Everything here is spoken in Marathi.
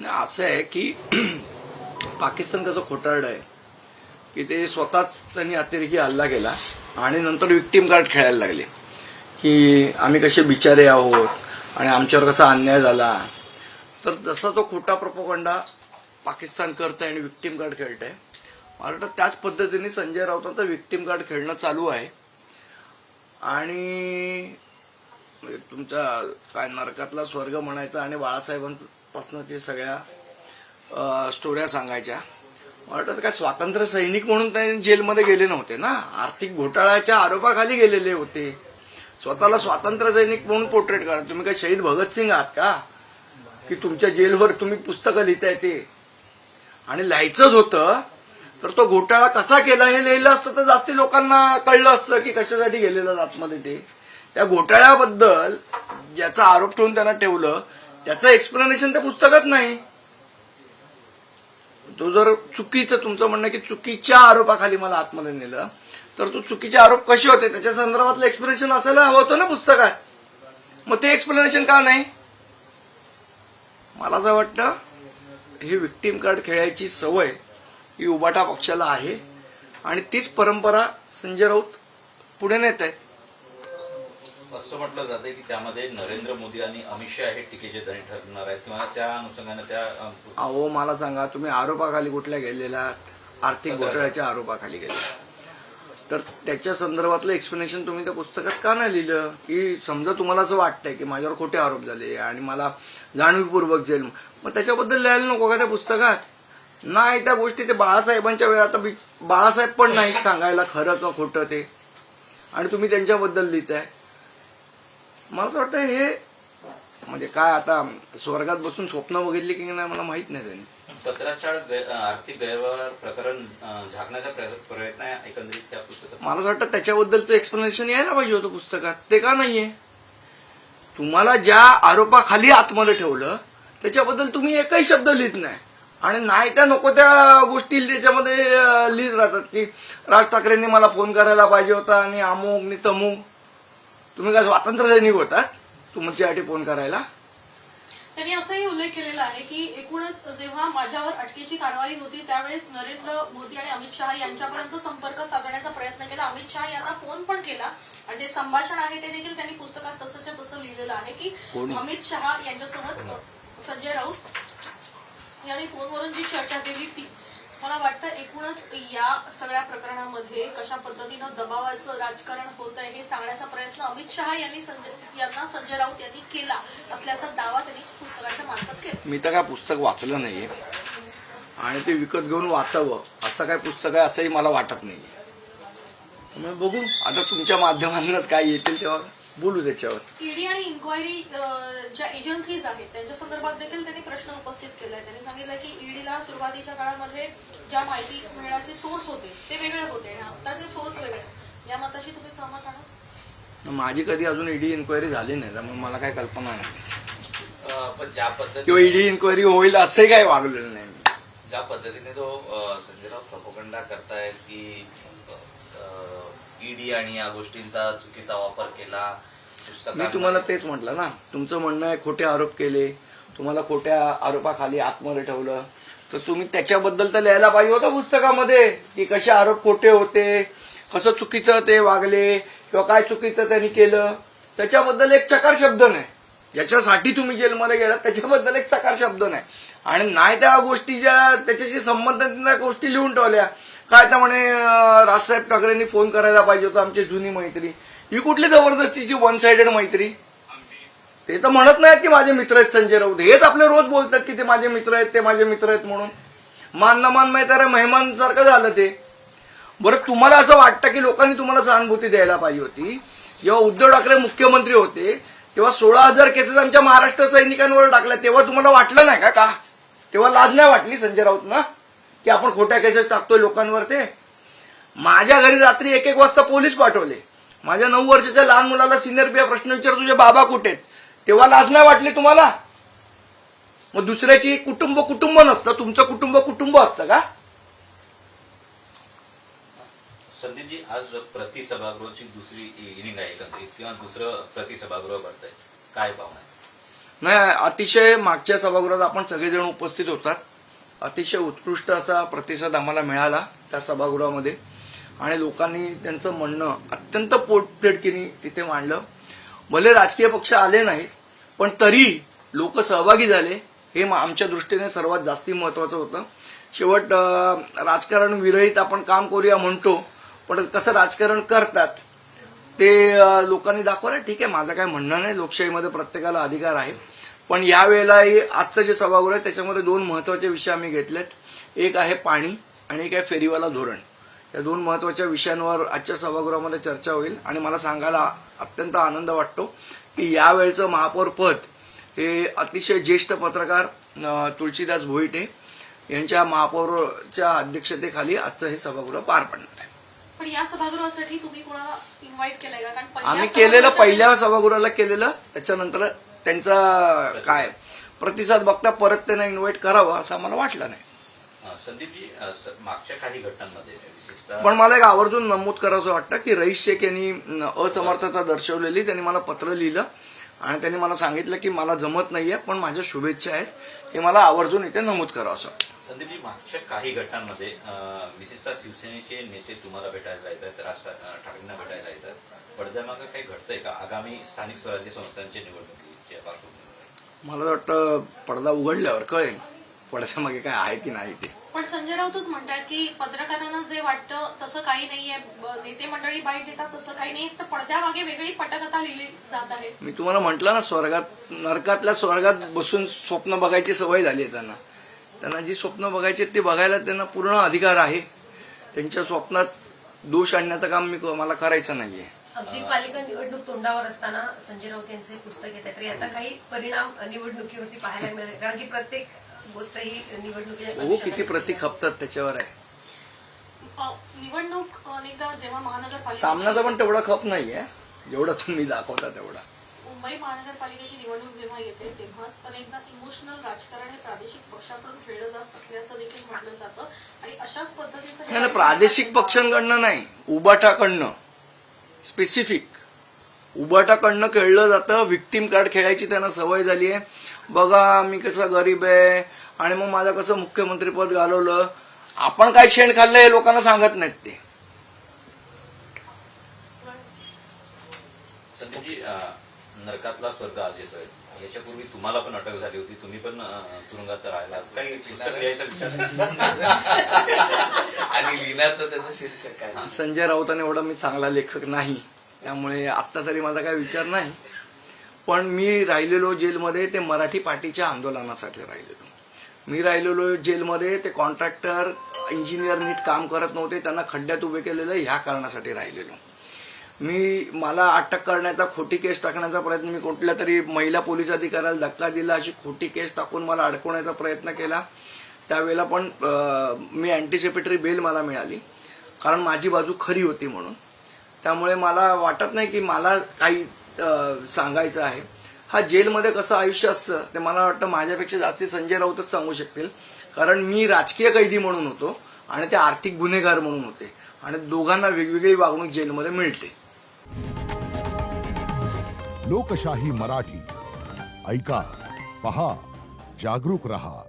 असं आहे की पाकिस्तान कसं खोटारडं आहे की ते स्वतःच त्यांनी अतिरेकी हल्ला केला आणि नंतर विक्टीम कार्ड खेळायला लागले की आम्ही कसे बिचारे आहोत आणि आमच्यावर कसा अन्याय झाला. तर जसा तो खोटा प्रोपगंडा पाकिस्तान करत आहे आणि विक्टीम कार्ड खेळत आहे, मला वाटतं त्याच पद्धतीने संजय राऊतांचं विक्टीम कार्ड खेळणं चालू आहे. आणि तुमचा काय नरकातला स्वर्ग म्हणायचा आणि बाळासाहेबांपासूनच्या सगळ्या स्टोऱ्या सांगायच्या. मला वाटतं काय स्वातंत्र्य सैनिक म्हणून त्यांनी जेलमध्ये गेले नव्हते ना, आर्थिक घोटाळ्याच्या आरोपाखाली गेलेले होते. स्वतःला स्वातंत्र्य सैनिक म्हणून पोर्ट्रेट करा. तुम्ही काय शहीद भगतसिंग आहात का की तुमच्या जेलवर तुम्ही पुस्तकं लिहिताय ते? आणि लिहायचंच होतं तर तो घोटाळा कसा केला हे लिहिलं असतं तर जास्ती लोकांना कळलं असतं की कशासाठी गेलेलं आतमध्ये ते. त्या घोटाळ्याबद्दल ज्याचा आरोप ठेवून त्यांना ठेवलं त्याचं एक्सप्लेनेशन त्या पुस्तकात नाही. तो जर चुकीचं तुमचं म्हणणं की चुकीच्या आरोपाखाली मला आतमध्ये नेलं तर तो चुकीचे आरोप कसे होते त्याच्या संदर्भातलं एक्सप्लेनेशन असायला हवं होतं ना पुस्तकात. मग ते एक्सप्लेनेशन का नाही? मला असं वाटतं ही विक्टीम कार्ड खेळायची सवय ही उबाटा पक्षाला आहे आणि तीच परंपरा संजय राऊत पुढे नेत आहेत. असं म्हटलं जाते की त्यामध्ये नरेंद्र मोदी आणि अमित शहा हे टीकेचे धनी ठरणार आहेत किंवा त्या अनुषंगाने त्या अहो मला सांगा, तुम्ही आरोपाखाली कुठल्या गेलेला? आर्थिक घोटाळ्याच्या आरोपाखाली गेलेला. तर त्याच्या संदर्भातलं एक्सप्लेनेशन तुम्ही त्या पुस्तकात का नाही लिहिलं? की समजा तुम्हाला असं वाटतंय की माझ्यावर खोटे आरोप झाले आणि मला जाणीवपूर्वक जेल, मग त्याच्याबद्दल लिहायला नको का त्या पुस्तकात? नाही, त्या गोष्टी ते बाळासाहेबांच्या वेळात बाळासाहेब पण नाही सांगायला खरं का खोटं ते, आणि तुम्ही त्यांच्याबद्दल लिहिताय. मला असं वाटतं हे म्हणजे काय आता स्वर्गात बसून स्वप्न बघितली की नाही मला माहित नाही. त्यांनी पत्राचार आर्थिक गैरव्यवहार प्रकरण झाकण्याचा प्रयत्न आहे एकंदरीत त्या पुस्तकात. मला असं वाटतं त्याच्याबद्दलचं एक्सप्लेनेशन यायला पाहिजे होतं पुस्तकात. ते का नाहीये? तुम्हाला ज्या आरोपाखाली आतमध्ये ठेवलं त्याच्याबद्दल तुम्ही एकही शब्द लिहित नाही आणि नाही त्या नको त्या गोष्टी त्याच्यामध्ये लिहित राहतात की राज ठाकरेंनी मला फोन करायला पाहिजे होता आणि अमुक नि तमुक. तुम्ही काय स्वातंत्र्य सैनिक होतात तुमच्यासाठी फोन करायला? त्यांनी असंही उल्लेख केलेला आहे की एकूणच जेव्हा माझ्यावर अटकेची कारवाई होती त्यावेळेस नरेंद्र मोदी आणि अमित शहा यांच्यापर्यंत संपर्क साधण्याचा प्रयत्न केला. अमित शहा यांना फोन पण केला आणि जे संभाषण आहे ते देखील त्यांनी पुस्तकात तसंच्या तसं लिहिलेलं आहे की अमित शहा यांच्यासोबत संजय राऊत यांनी फोनवरून जी चर्चा केली ती. मला वाटतं एकूणच या सगळ्या प्रकरणामध्ये कशा पद्धतीनं दबावाचं राजकारण होत आहे हे सांगण्याचा प्रयत्न अमित शहा यांनी संजय राऊत यांनी केला असल्याचा दावा त्यांनी पुस्तकाच्या मार्फत केला. मी तर काय पुस्तक वाचलं नाहीये आणि ते विकत घेऊन वाचावं असं काय पुस्तक आहे असंही मला वाटत नाहीये. त्यामुळे बघू आता तुमच्या माध्यमांनाच काय येतील तेव्हा बोलू त्याच्यावर. ईडी आणि इन्क्वायरी ज्या एजन्सीज आहेत त्यांच्या संदर्भात देखील त्यांनी प्रश्न उपस्थित केलाय. त्यांनी सांगितलं की ईडीला सुरुवातीच्या काळामध्ये ज्या माहिती मिळण्याचे सोर्स होते ते वेगळे होते आणि आताचे सोर्स वेगळे. या मताशी तुम्ही सहमत आहात? माझी कधी अजून ईडी इन्क्वायरी झाली नाही त्यामुळे मला काय कल्पना नाही. पण ज्या पद्धतीने किंवा ईडी इन्क्वायरी होईल असंही काही वागलेलं नाही. ज्या पद्धतीने तो संजय राऊत प्रोपगंडा करतायत की ईडी आणि या गोष्टींचा चुकीचा वापर केला. मी तुम्हाला तेच म्हटलं ना, तुमचं म्हणणं आहे खोटे आरोप केले, तुम्हाला खोट्या आरोपाखाली आतमध्ये ठेवलं, तर तुम्ही त्याच्याबद्दल तर लिहायला पाहिजे होतं पुस्तकामध्ये की कसे आरोप खोटे होते, कसं चुकीचं ते वागले किंवा काय चुकीचं त्यांनी केलं. त्याच्याबद्दल एक चकार शब्द नाही. ज्याच्यासाठी तुम्ही जेलमध्ये गेलात त्याच्याबद्दल एक चकार शब्द नाही. आणि नाही त्या गोष्टी ज्या त्याच्याशी संबंधित गोष्टी लिहून ठेवल्या. काय तर म्हणे राजसाहेब ठाकरेंनी फोन करायला पाहिजे होता, आमची जुनी मैत्री. ही कुठली जबरदस्तीची वन साइडेड मैत्री? ते तर म्हणत नाहीत की माझे मित्र आहेत संजय राऊत. हेच आपले रोज बोलतात की ते माझे मित्र आहेत, ते माझे मित्र आहेत म्हणून. मान न मान माहिती आहे मेहमान सारखं झालं ते. बरं, तुम्हाला असं वाटतं की लोकांनी तुम्हाला सहानुभूती द्यायला पाहिजे होती. जेव्हा उद्धव ठाकरे मुख्यमंत्री होते तेव्हा 16,000 केसेस आमच्या महाराष्ट्र सैनिकांवर टाकल्या, तेव्हा तुम्हाला वाटलं नाही का? तेव्हा लाज नाही वाटली संजय राऊत ना की आपण खोट्या केसेस टाकतोय लोकांवर? ते माझ्या घरी रात्री 1-1 वाजता पोलीस पाठवले. माझ्या 9 वर्षाच्या लहान मुलाला सिनियर पी प्रश्न विचार तुझे बाबा कुठे आहेत, तेव्हा लाज नाही वाटली तुम्हाला? मग दुसऱ्याची कुटुंब नसतं, तुमचं कुटुंब असतं का? संदीपजी, आज प्रतिसभागृहाची दुसरी इनिंग आहे एकंदरीत किंवा दुसरं प्रतिसभागृह भरतंय, काय पाहणं? नाही, अतिशय मागच्या सभागृहात आपण सगळेजण उपस्थित होतात. अतिशय उत्कृष्ट असा प्रतिसाद आम्हाला मिळाला त्या सभागृहामध्ये आणि लोकांनी त्यांचं म्हणणं अत्यंत पोटतिडकीने तिथे मांडलं. भले राजकीय पक्ष आले नाहीत पण तरी लोक सहभागी झाले, हे आमच्या दृष्टीने सर्वात जास्ती महत्वाचं होतं. शेवट राजकारण विरहित आपण काम करूया म्हणतो, पण कसं राजकारण करतात ते लोकांनी दाखवलं. ठीक आहे, माझं काय म्हणणं नाही, लोकशाहीमध्ये प्रत्येकाला अधिकार आहे. पण यावेळेलाही आजचं जे सभागृह आहे त्याच्यामध्ये 2 महत्वाचे विषय आम्ही घेतलेत. एक आहे पाणी आणि एक आहे फेरीवाला धोरण. या 2 महत्वाच्या विषयांवर आजच्या सभागृहामध्ये चर्चा होईल आणि मला सांगायला अत्यंत आनंद वाटतो की यावेळचं महापौर पद हे अतिशय ज्येष्ठ पत्रकार तुळशीदास भोईटे यांच्या महापौरच्या अध्यक्षतेखाली आजचं हे सभागृह पार पडणार आहे. पण या सभागृहासाठी तुम्ही कोणाला इन्व्हाइट केलंय का? कारण पहिल्या आम्ही केलेलं, सभागृहाच्या पहिल्या सभागृहाला केलेलं, त्याच्यानंतर त्यांचा काय प्रतिसाद बघता परत त्यांना इन्व्हाइट करावं असं आम्हाला वाटलं नाही. संदीपजी, मागच्या काही घटनांमध्ये विशेषतः पण मला एक आवर्जून नमूद करावंसं वाटतं की रईस शेख यांनी असमर्थता दर्शवलेली, त्यांनी मला पत्र लिहिलं आणि त्यांनी मला सांगितलं की मला जमत नाहीये पण माझ्या शुभेच्छा आहेत, हे मला आवर्जून इथे नमूद करावंसं वाटतं. संदीपजी, मागच्या काही घटनांमध्ये विशेषतः शिवसेनेचे नेते तुम्हाला भेटायला येतात, राज ठाकरेंना भेटायला येतात. पडद्यामागे काही घडतंय का आगामी स्थानिक स्वराज्य संस्थांच्या निवडणुकीच्या पार्श्वभूमीवर? मला वाटतं पडदा उघडल्यावर कळेल पडद्यामागे काय आहे की नाही ते. पण संजय राऊतच म्हणतात की पत्रकारांना जे वाटतं तसं काही नाहीये, नेते मंडळी बाईट देतात तसं काही नाही, तर पडद्यामागे वेगळी पटकथा लिहिली जात आहे. मी तुम्हाला म्हटलं ना, स्वर्गात नरकातल्या स्वर्गात बसून स्वप्न बघायची सवय झाली आहे त्यांना. त्यांना जी स्वप्न बघायची ते बघायला त्यांना पूर्ण अधिकार आहे. त्यांच्या स्वप्नात दोष आणण्याचं काम मला करायचं नाहीये. अगदी पालिका निवडणूक तोंडावर असताना संजय राऊत यांचे पुस्तक येते, तर याचा काही परिणाम निवडणुकीवरती पाहायला मिळेल? कारण की प्रत्येक गोष्ट ही निवडणुकीच्या हो, किती प्रती खपतात त्याच्यावर आहे. निवडणूक अनेकदा जेव्हा महानगरपालिका सामनाचा पण तेवढा खप नाहीये जेवढा तुम्ही दाखवता तेवढा. मुंबई महानगरपालिकेची निवडणूक जेव्हा येते तेव्हाच अनेकदा इमोशनल राजकारण हे प्रादेशिक पक्षाकडून खेळलं जात असल्याचं देखील म्हटलं जातं आणि अशाच पद्धतीचं नाही, प्रादेशिक पक्षांकडनं नाही, उबाटाकडनं स्पेसिफिक उबाटाकडनं खेळलं जातं. व्हिक्टीम कार्ड खेळायची त्यांना सवय झाली आहे. बघा मी कसं गरीब आहे आणि मग माझं कसं मुख्यमंत्रीपद घालवलं, आपण काय शेण खाल्लं हे लोकांना सांगत नाहीत ते. संदीपजी, नरकातला स्वर्ग आज येतोय, याच्यापूर्वी तुम्हाला पण अटक झाली होती, तुम्ही पण तुरुंगात राहिला, काही पुस्तक लिहायचा विचार आणि लिहिणार तर त्याचं शीर्षक काय? संजय राऊतांनी एवढा मी चांगला लेखक नाही, त्यामुळे आत्ता तरी माझा काही विचार नाही. पण मी राहिलेलो जेलमध्ये ते मराठी पार्टीच्या आंदोलनासाठी राहिलेलो. मी राहिलेलो जेलमध्ये ते कॉन्ट्रॅक्टर इंजिनियर नीट काम करत नव्हते, त्यांना खड्ड्यात उभे केलेलं ह्या कारणासाठी राहिलेलो. मला अटक करण्याचा, खोटी केस टाकण्याचा प्रयत्न, मी कुठल्या तरी महिला पोलीस अधिकाऱ्याला धक्का दिला, अशी खोटी केस टाकून मला अडकवण्याचा प्रयत्न केला. त्यावेळेला पण मी अँटिसिपेटरी बेल मला मिळाली कारण माझी बाजू खरी होती म्हणून. त्यामुळे मला वाटत नाही की मला काही सांगायचं आहे. हा जेलमध्ये कसं आयुष्य असतं ते मला वाटतं माझ्यापेक्षा जास्ती संजय राऊतच सांगू शकतील, कारण मी राजकीय कैदी म्हणून होतो आणि ते आर्थिक गुन्हेगार म्हणून होते आणि दोघांना वेगवेगळी वागणूक जेलमध्ये मिळते. लोकशाही मराठी ऐका, पहा, जागरूक रहा.